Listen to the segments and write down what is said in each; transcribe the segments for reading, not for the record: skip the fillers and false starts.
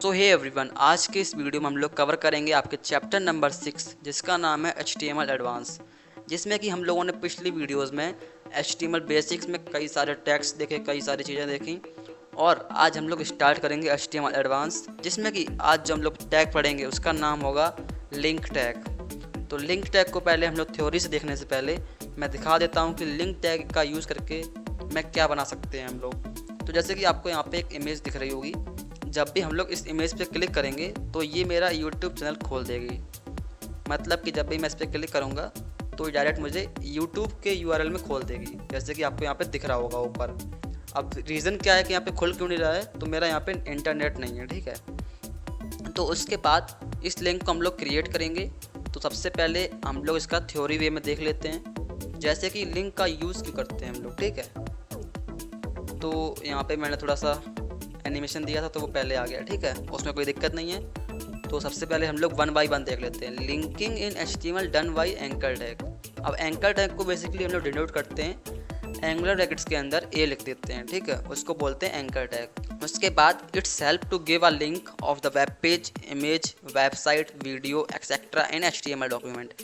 सो hey everyone, आज के इस वीडियो में हम लोग कवर करेंगे आपके चैप्टर नंबर 6 जिसका नाम है HTML एडवांस। जिसमें कि हम लोगों ने पिछली वीडियोस में HTML बेसिक्स में कई सारे टैग्स देखे, कई सारी चीज़ें देखी और आज हम लोग स्टार्ट करेंगे HTML एडवांस, जिसमें कि आज जो हम लोग टैग पढ़ेंगे उसका नाम होगा लिंक टैग। तो लिंक टैग को पहले हम लोग थ्योरी से देखने से पहले मैं दिखा देता हूँ कि लिंक टैग का यूज़ करके मैं क्या बना सकते हैं हम लोग। तो जैसे कि आपको यहाँ पे एक इमेज दिख रही होगी, जब भी हम लोग इस इमेज पे क्लिक करेंगे तो ये मेरा यूट्यूब चैनल खोल देगी। मतलब कि जब भी मैं इस पर क्लिक करूँगा तो डायरेक्ट मुझे यूट्यूब के URL में खोल देगी, जैसे कि आपको यहाँ पे दिख रहा होगा ऊपर। अब रीज़न क्या है कि यहाँ पे खुल क्यों नहीं रहा है, तो मेरा यहाँ पे इंटरनेट नहीं है, ठीक है। तो उसके बाद इस लिंक को हम लोग क्रिएट करेंगे। तो सबसे पहले हम लोग इसका थ्योरी वे में देख लेते हैं, जैसे कि लिंक का यूज़ क्यों करते हैं हम लोग, ठीक है। तो यहाँ पे मैंने थोड़ा सा एनिमेशन दिया था तो वो पहले आ गया, ठीक है, उसमें कोई दिक्कत नहीं है। तो सबसे पहले हम लोग 1 बाय 1 देख लेते हैं। Linking in HTML done by anchor tag. अब एंकर टैग को बेसिकली हम लोग डिनोट करते हैं एंगुलर ब्रैकेट्स के अंदर ए लिख देते हैं, ठीक है, उसको बोलते हैं एंकर टैग। उसके बाद it's help to give a link of the web page, image, website, video etcetera in HTML document.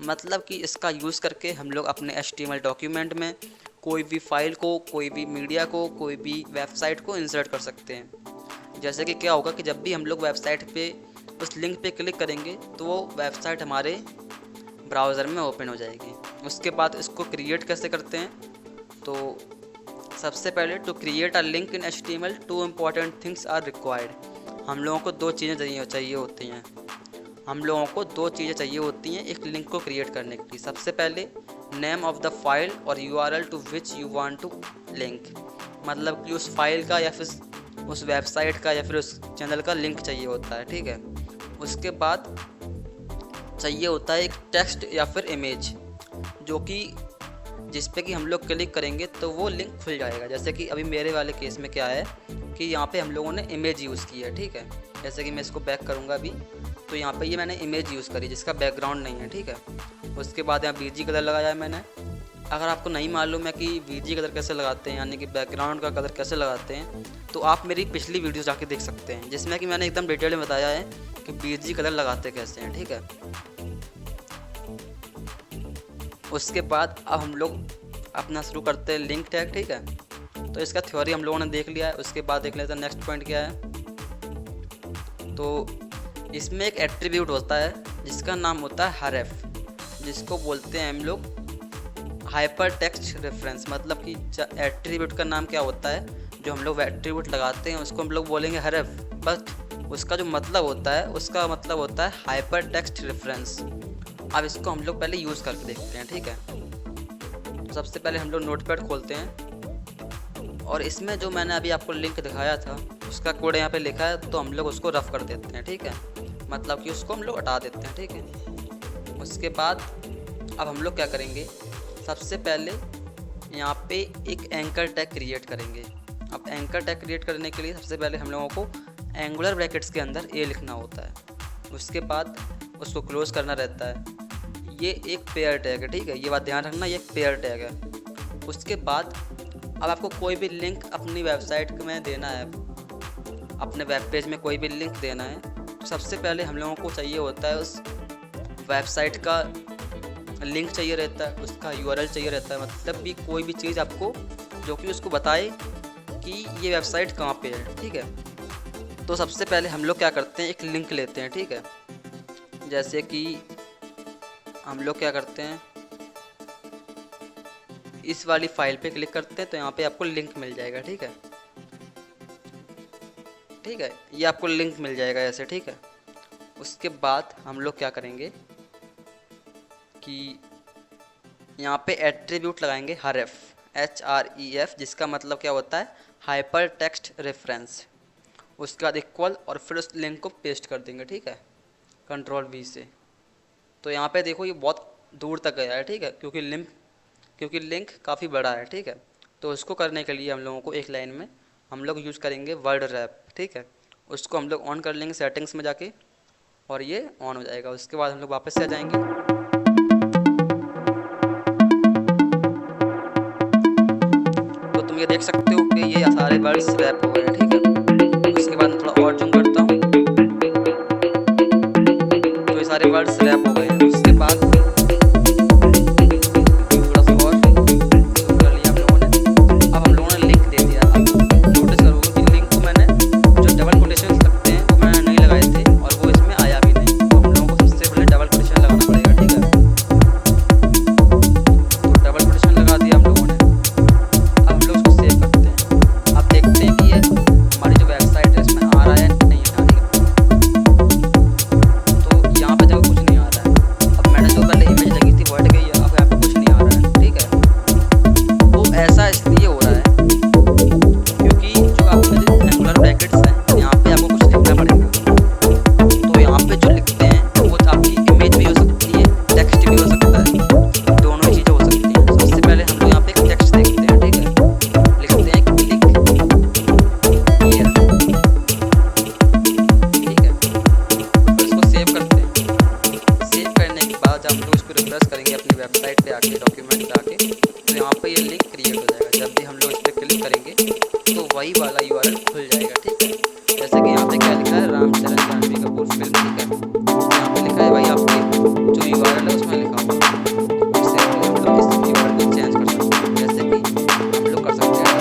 मतलब कि इसका यूज़ करके हम लोग अपने HTML डॉक्यूमेंट में कोई भी फाइल को, कोई भी मीडिया को, कोई भी वेबसाइट को इंसर्ट कर सकते हैं। जैसे कि क्या होगा कि जब भी हम लोग वेबसाइट पे उस लिंक पे क्लिक करेंगे तो वो वेबसाइट हमारे ब्राउज़र में ओपन हो जाएगी। उसके बाद इसको क्रिएट कैसे करते हैं, तो सबसे पहले to create a link in HTML 2 important things are required. हम लोगों को दो चीज़ें चाहिए होती हैं। हम लोगों को दो चीज़ें चाहिए होती हैं एक लिंक को क्रिएट करने के लिए। सबसे पहले नेम ऑफ द फाइल और URL to which you want to link. मतलब कि उस फाइल का या फिर उस वेबसाइट का या फिर उस चैनल का लिंक चाहिए होता है, ठीक है। उसके बाद चाहिए होता है एक टेक्स्ट या फिर इमेज, जो कि जिस पे कि हम लोग क्लिक करेंगे तो वो लिंक खुल जाएगा। जैसे कि अभी मेरे वाले केस में क्या है कि यहाँ पे हम लोगों ने इमेज यूज़ की है, ठीक है। जैसे कि मैं इसको बैक करूँगा अभी, तो यहाँ पे ये मैंने इमेज यूज़ करी जिसका बैकग्राउंड नहीं है, ठीक है। उसके बाद यहाँ BG कलर लगाया है मैंने। अगर आपको नहीं मालूम है कि BG कलर कैसे लगाते हैं, यानी कि बैकग्राउंड का कलर कैसे लगाते हैं, तो आप मेरी पिछली वीडियो जाके देख सकते हैं, जिसमें कि मैंने एकदम डिटेल में बताया है कि BG कलर लगाते कैसे हैं, ठीक है। उसके बाद अब हम लोग अपना शुरू करते हैं लिंक टैग, ठीक है। तो इसका थ्योरी हम लोगों ने देख लिया है। उसके बाद देख लेते हैं नेक्स्ट पॉइंट क्या है। तो इसमें एक एट्रीब्यूट होता है जिसका नाम होता है हरेफ, जिसको बोलते हैं हम लोग हाइपर टेक्स्ट रेफरेंस। मतलब कि एट्रीब्यूट का नाम क्या होता है, जो हम लोग एट्रीब्यूट लगाते हैं उसको हम लोग बोलेंगे हरेफ, बट उसका जो मतलब होता है उसका मतलब होता है हाइपर टेक्स्ट रेफरेंस। अब इसको हम लोग पहले यूज़ करके देखते हैं, ठीक है। तो सबसे पहले हम लोग नोटपैड खोलते हैं और इसमें जो मैंने अभी आपको लिंक दिखाया था उसका कोड यहाँ पे लिखा है, तो हम लोग उसको रफ कर देते हैं, ठीक है। मतलब कि उसको हम लोग हटा देते हैं, ठीक है। उसके बाद अब हम लोग क्या करेंगे, सबसे पहले यहाँ पे एक एंकर टैग क्रिएट करेंगे। अब एंकर टैग क्रिएट करने के लिए सबसे पहले हम लोगों को एंगुलर ब्रैकेट्स के अंदर ए लिखना होता है। उसके बाद उसको क्लोज करना रहता है। ये एक पेयर टैग है, ठीक है, ये बात ध्यान रखना, ये एक पेयर टैग है। उसके बाद अब आपको कोई भी लिंक अपनी वेबसाइट में देना है, अपने वेब पेज में कोई भी लिंक देना है, तो सबसे पहले हम लोगों को चाहिए होता है उस वेबसाइट का लिंक चाहिए रहता है, उसका URL चाहिए रहता है। मतलब कि कोई भी चीज़ आपको जो कि उसको बताए कि ये वेबसाइट कहाँ पे है, ठीक है। तो सबसे पहले हम लोग क्या करते हैं, एक लिंक लेते हैं, ठीक है। जैसे कि हम लोग क्या करते हैं, इस वाली फाइल पे क्लिक करते हैं तो यहाँ पे आपको लिंक मिल जाएगा, ठीक है, ठीक है, ये आपको लिंक मिल जाएगा ऐसे, ठीक है। उसके बाद हम लोग क्या करेंगे कि यहाँ पे एट्रीब्यूट लगाएंगे हरेफ, HREF, जिसका मतलब क्या होता है हाइपर टेक्स्ट रेफरेंस। उसके बाद इक्वल और फिर उस लिंक को पेस्ट कर देंगे, ठीक है, Ctrl V से। तो यहाँ पे देखो ये बहुत दूर तक गया है, ठीक है, क्योंकि लिंक काफ़ी बड़ा है, ठीक है। तो उसको करने के लिए हम लोगों को एक लाइन में हम लोग यूज़ करेंगे वर्ड रैप, ठीक है। उसको हम लोग ऑन कर लेंगे सेटिंग्स में जाके और ये ऑन हो जाएगा। उसके बाद हम लोग वापस से आ जाएंगे। तो तुम ये देख सकते हो कि ये सारे वर्ड्स रैप हो गए हैं, ठीक है। उसके बाद मैं थोड़ा और जूम करता हूँ। करेंगे अपनी वेबसाइट पे आके, डॉक्यूमेंट पे आके, तो यहाँ पे ये लिंक क्रिएट हो जाएगा। जब भी हम लोग इस पर क्लिक करेंगे तो वही वाला यूआरएल खुल जाएगा, ठीक है। जैसे कि यहाँ पे क्या लिखा है, रामचरण जानवी कपूर फिल्म, ठीक है। यहाँ पे लिखा है वही आपके जो यूआरएल है उसमें लिखा हुआ है। उससे हम लोग इस यूआरएल को चेंज कर सकते हैं। जैसे कि हम लोग कर सकते हैं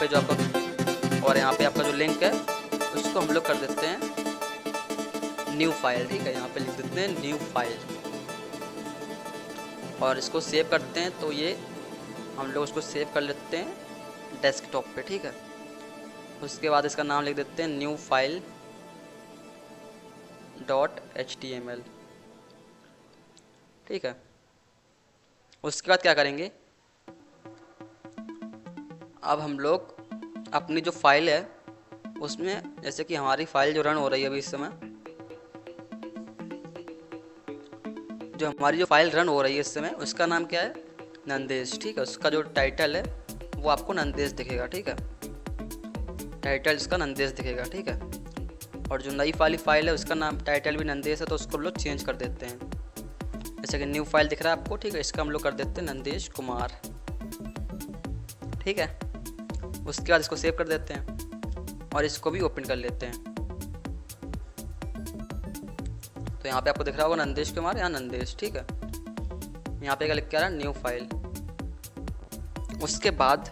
जो आपका, और यहाँ पे आपका जो लिंक है उसको हम लोग कर देते हैं न्यू फाइल, ठीक है। यहाँ पे लिख देते हैं न्यू फाइल और इसको सेव करते हैं। तो ये हम लोग उसको सेव कर लेते हैं डेस्कटॉप पे, ठीक है। उसके बाद इसका नाम लिख देते हैं न्यू फाइल .html, ठीक है। उसके बाद क्या करेंगे, अब हम लोग अपनी जो फाइल है उसमें, जैसे कि हमारी फाइल जो रन हो रही है अभी इस समय, जो हमारी जो फाइल रन हो रही है इस समय, उसका नाम क्या है, नंदेश, ठीक है। उसका जो टाइटल है वो आपको नंदेश दिखेगा, ठीक है। टाइटल इसका नंदेश दिखेगा, ठीक है। और जो नई वाली फाइल है उसका नाम टाइटल भी नंदेश है, तो उसको हम लोग चेंज कर देते हैं। जैसे कि न्यू फाइल दिख रहा है आपको, ठीक है। इसका हम लोग कर देते हैं नंदेश कुमार, ठीक है। उसके बाद इसको सेव कर देते हैं और इसको भी ओपन कर लेते हैं। तो यहाँ पे आपको दिख रहा होगा नंदेश कुमार, यहाँ नंदेश, ठीक है। यहाँ पे क्या लिख के आ रहा है, न्यू फाइल। उसके बाद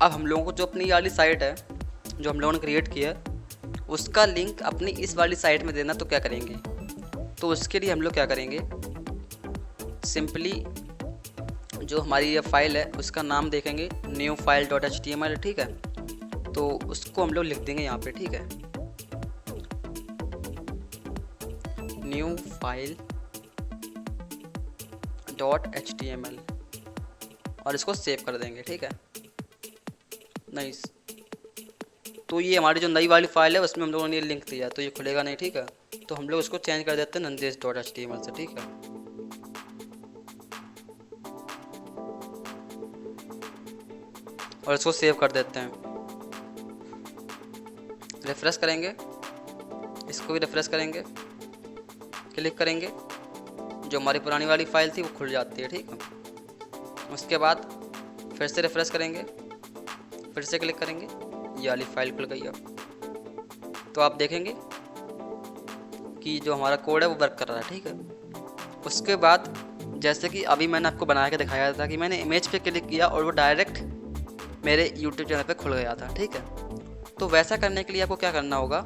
अब हम लोगों को जो अपनी वाली साइट है जो हम लोगों ने क्रिएट किया है उसका लिंक अपनी इस वाली साइट में देना। तो क्या करेंगे, तो उसके लिए हम लोग क्या करेंगे, सिंपली जो हमारी ये फाइल है उसका नाम देखेंगे न्यू फाइल .html, ठीक है। तो उसको हम लोग लिख देंगे यहाँ पे, ठीक है, न्यू फाइल .html और इसको सेव कर देंगे, ठीक है। नाइस। तो ये हमारी जो नई वाली फाइल है उसमें हम लोगों ने ये लिंक दिया, तो ये खुलेगा नहीं, ठीक है। तो हम लोग इसको चेंज कर देते हैं नंदेश .html से, ठीक है। और इसको सेव कर देते हैं। रिफ़्रेश करेंगे, इसको भी रिफ़्रेश करेंगे, क्लिक करेंगे, जो हमारी पुरानी वाली फ़ाइल थी वो खुल जाती है। ठीक है, उसके बाद फिर से रिफ़्रेश करेंगे, फिर से क्लिक करेंगे, ये वाली फ़ाइल खुल गई। अब तो आप देखेंगे कि जो हमारा कोड है वो वर्क कर रहा है। ठीक है, उसके बाद जैसे कि अभी मैंने आपको बना के दिखाया था कि मैंने इमेज पे क्लिक किया और वो डायरेक्ट मेरे यूट्यूब चैनल पे खुल गया था। ठीक है, तो वैसा करने के लिए आपको क्या करना होगा,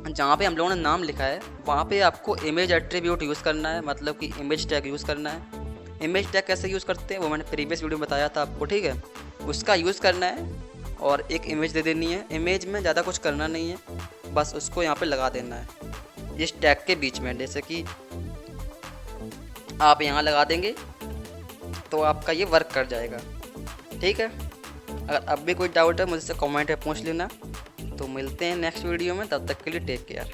जहाँ पे हम लोगों ने नाम लिखा है वहाँ पे आपको इमेज एट्रीब्यूट यूज़ करना है, मतलब कि इमेज टैग यूज़ करना है। इमेज टैग कैसे यूज़ करते हैं वो मैंने प्रीवियस वीडियो में बताया था आपको। ठीक है, उसका यूज़ करना है और एक इमेज दे देनी है। इमेज में ज़्यादा कुछ करना नहीं है, बस उसको यहाँ पे लगा देना है इस टैग के बीच में। जैसे कि आप यहाँ लगा देंगे तो आपका ये वर्क कर जाएगा। ठीक है, अगर अब भी कोई डाउट है मुझसे कमेंट में पूछ लेना। तो मिलते हैं नेक्स्ट वीडियो में, तब तक के लिए टेक केयर।